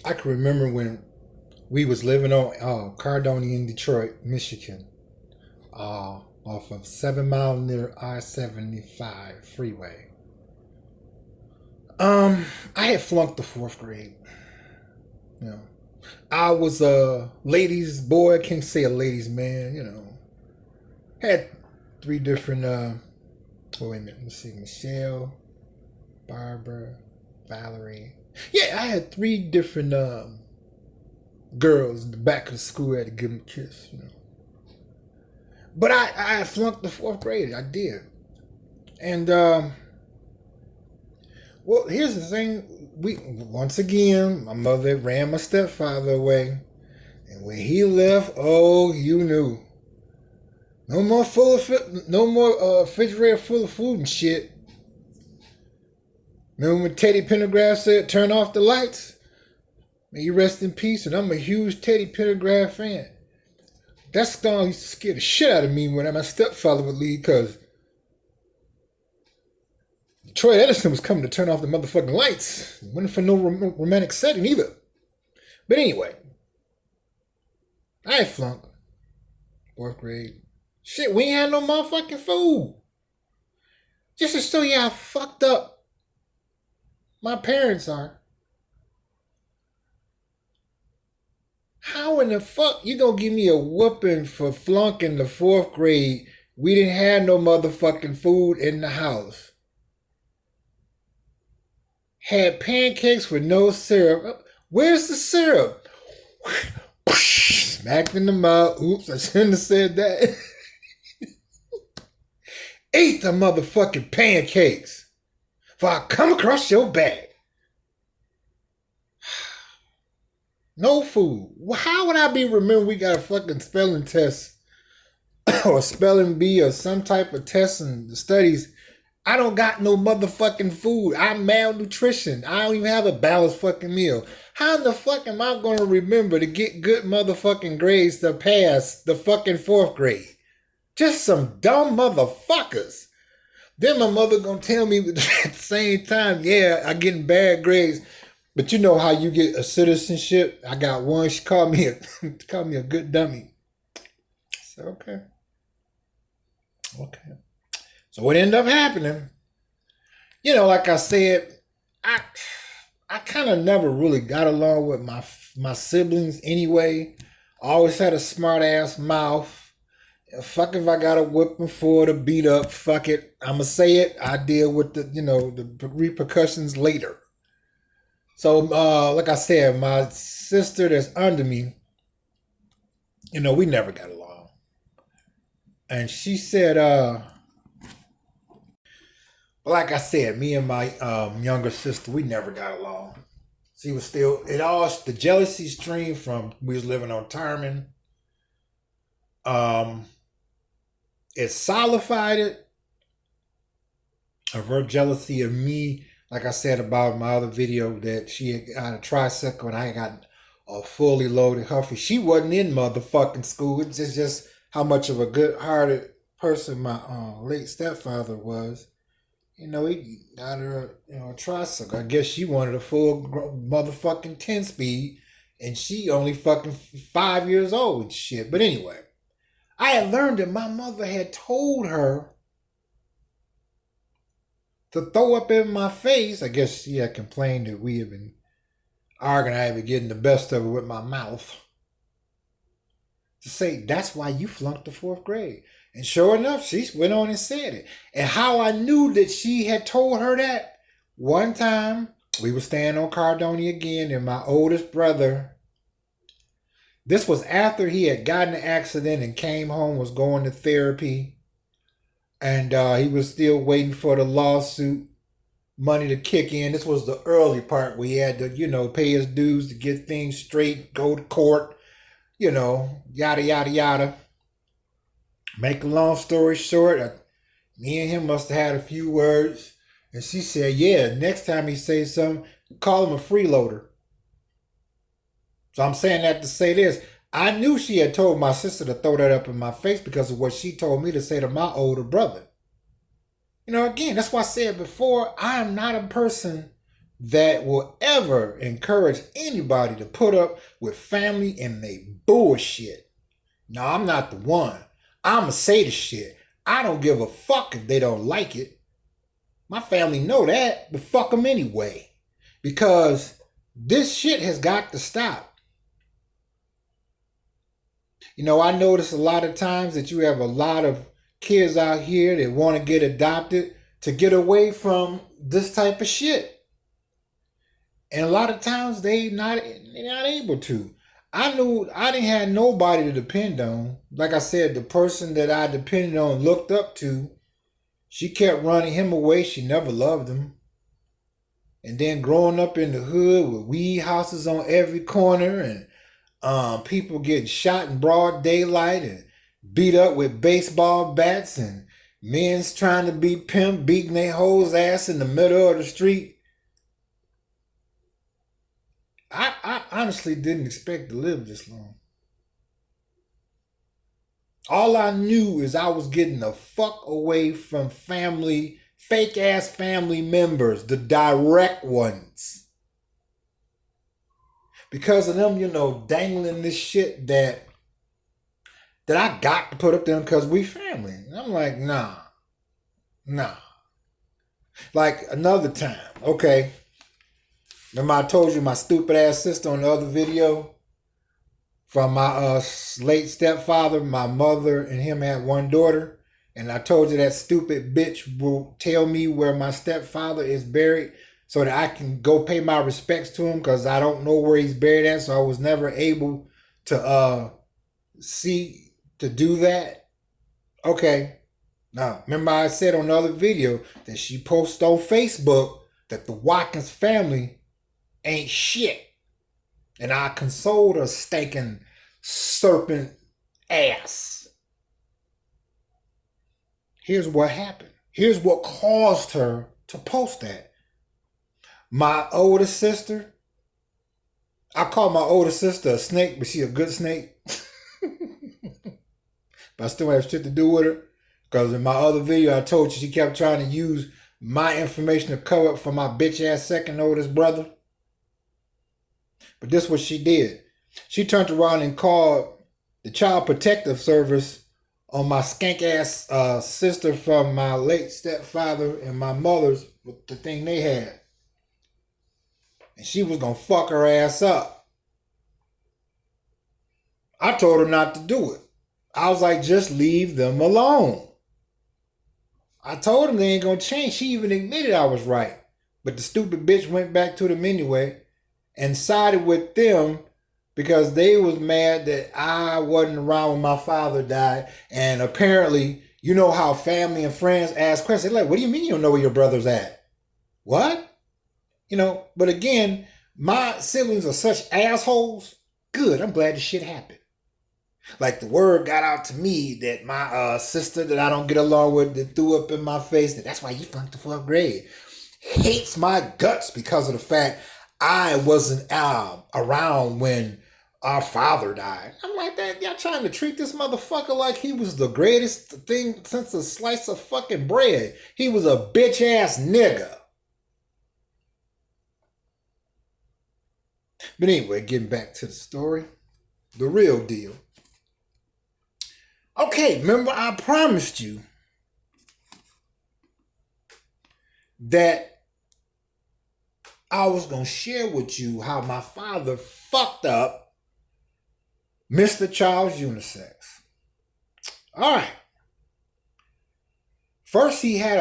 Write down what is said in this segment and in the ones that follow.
I can remember when we was living on Cardoni in Detroit, Michigan, off of 7 Mile near I-75 freeway. I had flunked the fourth grade. You know, I was a ladies' boy. I can't say a ladies' man. Had three different. Wait a minute. Let's see. Michelle, Barbara, Valerie. Yeah, I had three different girls in the back of the school. I had to give them a kiss. But I flunked the fourth grade. I did. And well, here's the thing. We once again, my mother ran my stepfather away, and when he left, oh, you knew. No more refrigerator full of food and shit. Remember when Teddy Pendergrass said, "Turn off the lights"? May you rest in peace. And I'm a huge Teddy Pendergrass fan. That song used to scare the shit out of me when my stepfather would leave, because Troy Edison was coming to turn off the motherfucking lights. It wasn't for no romantic setting either. But anyway, I flunked fourth grade. Shit, we ain't had no motherfucking food. Just to show you how fucked up my parents are. How in the fuck you gonna give me a whooping for flunking the fourth grade? We didn't have no motherfucking food in the house. Had pancakes with no syrup. Where's the syrup? Smacked in the mouth. Oops, I shouldn't have said that. Ate the motherfucking pancakes before I come across your bag. No food. How would I be remembering we got a fucking spelling test or spelling bee or some type of test in the studies? I don't got no motherfucking food. I'm malnutrition. I don't even have a balanced fucking meal. How in the fuck am I going to remember to get good motherfucking grades to pass the fucking fourth grade? Just some dumb motherfuckers. Then my mother gonna tell me at the same time, yeah, I getting bad grades. But you know how you get a citizenship? I got one. She called me a good dummy. So okay. So what ended up happening? Like I said, I kind of never really got along with my siblings anyway. I always had a smart ass mouth. Fuck if I got a whipping for to beat up. Fuck it. I'ma say it. I deal with the repercussions later. So, like I said, my sister that's under me, we never got along. And she said, like I said, me and my younger sister, we never got along. She was still, the jealousy stream from, we was living on Tarman. It solidified it, of her jealousy of me. Like I said about my other video, that she had got a tricycle and I got a fully loaded Huffy. She wasn't in motherfucking school. It's just how much of a good-hearted person my late stepfather was. He got her a tricycle. I guess she wanted a full motherfucking 10-speed, and she only fucking 5 years old and shit. But anyway, I had learned that my mother had told her to throw up in my face. I guess she had complained that we had been arguing. I had been getting the best of her with my mouth. To say, that's why you flunked the fourth grade. And sure enough, she went on and said it. And how I knew that she had told her that, one time, we were staying on Cardoni again, and my oldest brother, this was after he had gotten an accident and came home, was going to therapy. And he was still waiting for the lawsuit money to kick in. This was the early part where he had to, pay his dues to get things straight, go to court, yada, yada, yada. Make a long story short, me and him must have had a few words. And she said, yeah, next time he says something, call him a freeloader. So I'm saying that to say this. I knew she had told my sister to throw that up in my face because of what she told me to say to my older brother. Again, that's why I said before, I am not a person that will ever encourage anybody to put up with family and they bullshit. No, I'm not the one. I'ma say the shit. I don't give a fuck if they don't like it. My family know that, but fuck them anyway. Because this shit has got to stop. You know, I notice a lot of times that you have a lot of kids out here that want to get adopted to get away from this type of shit. And a lot of times they're not able to. I knew I didn't have nobody to depend on. Like I said, the person that I depended on, looked up to, she kept running him away. She never loved him. And then growing up in the hood with weed houses on every corner and people getting shot in broad daylight and beat up with baseball bats and men's trying to be pimp, beating their hoes ass in the middle of the street. I honestly didn't expect to live this long. All I knew is I was getting the fuck away from family, fake ass family members, the direct ones. Because of them, you know, dangling this shit that I got to put up them because we family. And I'm like, nah. Like another time, okay. Remember I told you my stupid ass sister on the other video? From my late stepfather, my mother and him had one daughter. And I told you that stupid bitch will tell me where my stepfather is buried so that I can go pay my respects to him because I don't know where he's buried at. So I was never able to do that. Okay. Now, remember I said on the other video that she posted on Facebook that the Watkins family ain't shit. And I consoled her stinking serpent ass. Here's what happened. Here's what caused her to post that. My older sister, I call my older sister a snake, but she a good snake. But I still have shit to do with her. Because in my other video, I told you she kept trying to use my information to cover up for my bitch ass second oldest brother. But this is what she did. She turned around and called the Child Protective Service on my skank ass sister from my late stepfather and my mother's, with the thing they had. And she was going to fuck her ass up. I told her not to do it. I was like, just leave them alone. I told them they ain't going to change. She even admitted I was right. But the stupid bitch went back to them anyway and sided with them because they was mad that I wasn't around when my father died. And apparently, you know how family and friends ask questions. They're like, what do you mean you don't know where your brother's at? What? You know, but again, my siblings are such assholes. Good, I'm glad this shit happened. Like the word got out to me that my sister that I don't get along with that threw up in my face that that's why you flunked the 4th grade. Hates my guts because of the fact I wasn't around when our father died. I'm like, that y'all trying to treat this motherfucker like he was the greatest thing since a slice of fucking bread. He was a bitch ass nigga. But anyway, getting back to the story, the real deal. Okay, remember I promised you that I was going to share with you how my father fucked up Mr. Charles Unisex. All right. First, he had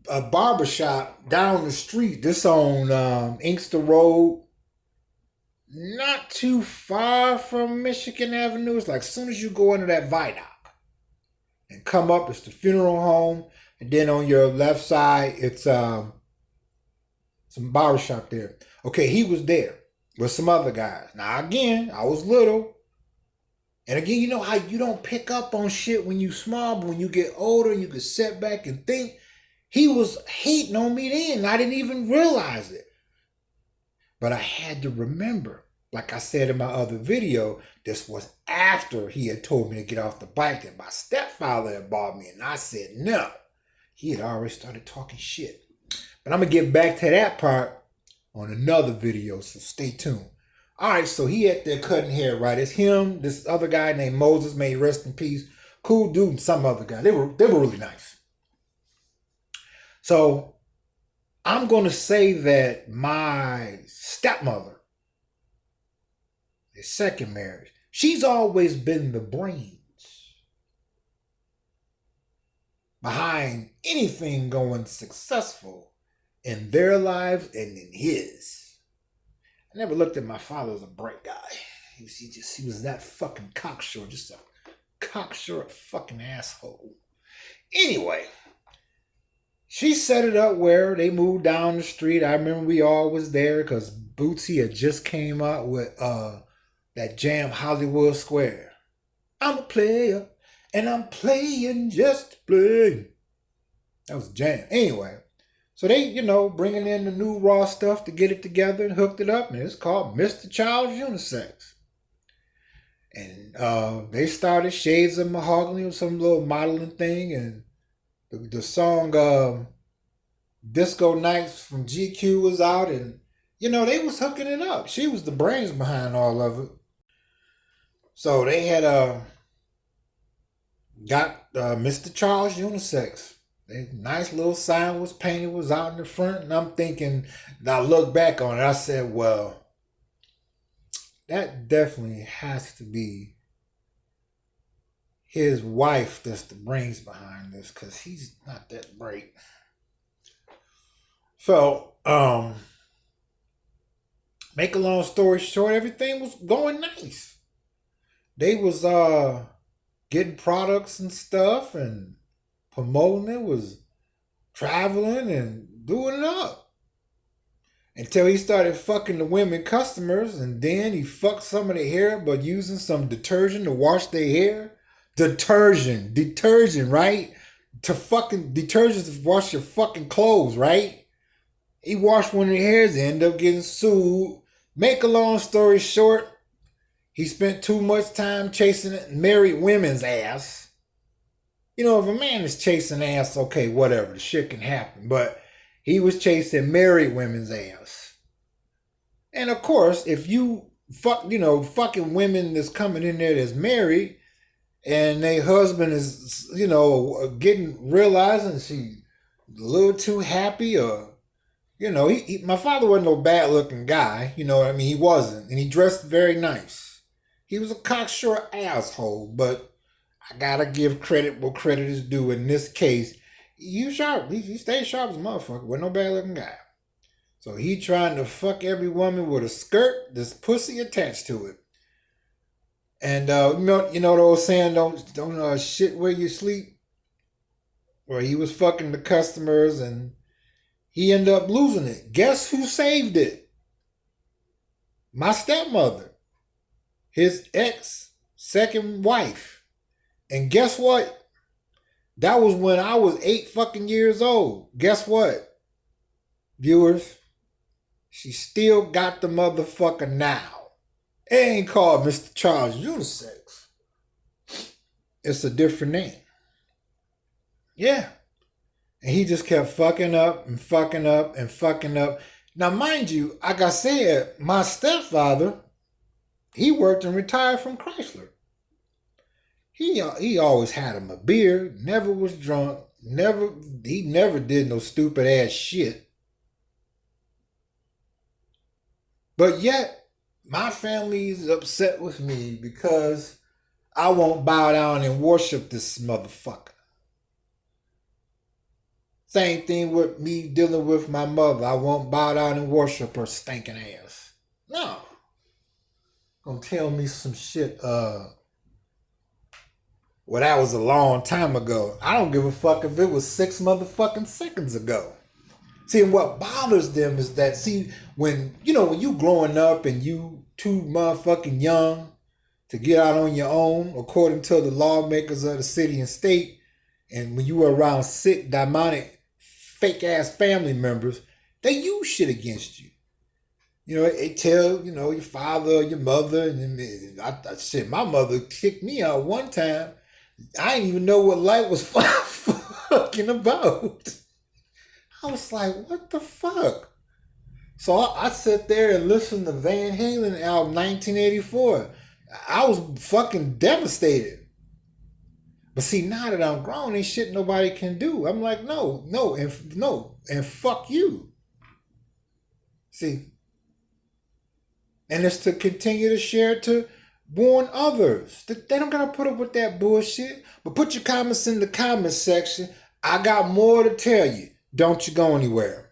a barbershop down the street. This on Inkster Road. Not too far from Michigan Avenue. It's like as soon as you go into that viaduct and come up, it's the funeral home. And then on your left side, it's some barbershop there. Okay, he was there with some other guys. Now, again, I was little. And again, you know how you don't pick up on shit when you small, but when you get older, you can sit back and think. He was hating on me then. I didn't even realize it. But I had to remember, like I said in my other video, this was after he had told me to get off the bike that my stepfather had bought me. And I said, no. He had already started talking shit. But I'm going to get back to that part on another video, so stay tuned. All right, so he at there cutting hair, right? It's him, this other guy named Moses, may he rest in peace. Cool dude, and some other guy. They were really nice. So I'm gonna say that my stepmother, his second marriage, she's always been the brains behind anything going successful in their lives and in his. I never looked at my father as a bright guy. He was that fucking cocksure, just a cocksure fucking asshole. Anyway, she set it up where they moved down the street. I remember we all was there because Bootsy had just came out with that jam Hollywood Square. I'm a player and I'm playing just to play. That was a jam. Anyway, so they, bringing in the new Raw stuff to get it together and hooked it up, and it's called Mr. Child's Unisex. And they started Shades of Mahogany or some little modeling thing, and the song Disco Nights from GQ was out, and they was hooking it up. She was the brains behind all of it. So they had got Mr. Charles Unisex. A nice little sign was painted, was out in the front, and I'm thinking, I look back on it, I said, well, that definitely has to be his wife that's the brains behind this, because he's not that bright. So, make a long story short, everything was going nice. They was getting products and stuff and promoting it, was traveling and doing it up. Until he started fucking the women customers, and then he fucked some of their hair but using some detergent to wash their hair. Detergent, right? Detergent to wash your fucking clothes, right? He washed one of their hairs and ended up getting sued. Make a long story short, he spent too much time chasing married women's ass. If a man is chasing ass, okay, whatever, the shit can happen. But he was chasing married women's ass. And of course, if you fucking women that's coming in there that's married, and their husband is, realizing she's a little too happy, or, my father wasn't no bad looking guy, he wasn't. And he dressed very nice. He was a cocksure asshole, but I gotta give credit where credit is due. In this case, he sharp. He stayed sharp as a motherfucker. Wasn't no bad looking guy. So he trying to fuck every woman with a skirt, this pussy attached to it. And the old saying, don't shit where you sleep. Well, he was fucking the customers and he ended up losing it. Guess who saved it? My stepmother. His second wife. And guess what? That was when I was 8 fucking years old. Guess what? Viewers, she still got the motherfucker now. It ain't called Mr. Charles Unisex. It's a different name. Yeah. And he just kept fucking up and fucking up and fucking up. Now, mind you, like I said, my stepfather, he worked and retired from Chrysler. He always had him a beer, never was drunk, he never did no stupid ass shit. But yet, my family is upset with me because I won't bow down and worship this motherfucker. Same thing with me dealing with my mother. I won't bow down and worship her stinking ass. No. Gonna tell me some shit, well, that was a long time ago. I don't give a fuck if it was 6 motherfucking seconds ago. See, and what bothers them is that, when you growing up and you too motherfucking young to get out on your own, according to the lawmakers of the city and state, and when you were around sick, demonic, fake-ass family members, they use shit against you. They tell, your father or your mother, and my mother kicked me out one time. I didn't even know what life was fucking about. I was like, what the fuck? So I sit there and listen to Van Halen album 1984. I was fucking devastated. But see, now that I'm grown, ain't shit nobody can do. I'm like, no, and fuck you. See, and it's to continue to share it to warn others. They don't gotta put up with that bullshit. But put your comments in the comments section. I got more to tell you. Don't you go anywhere.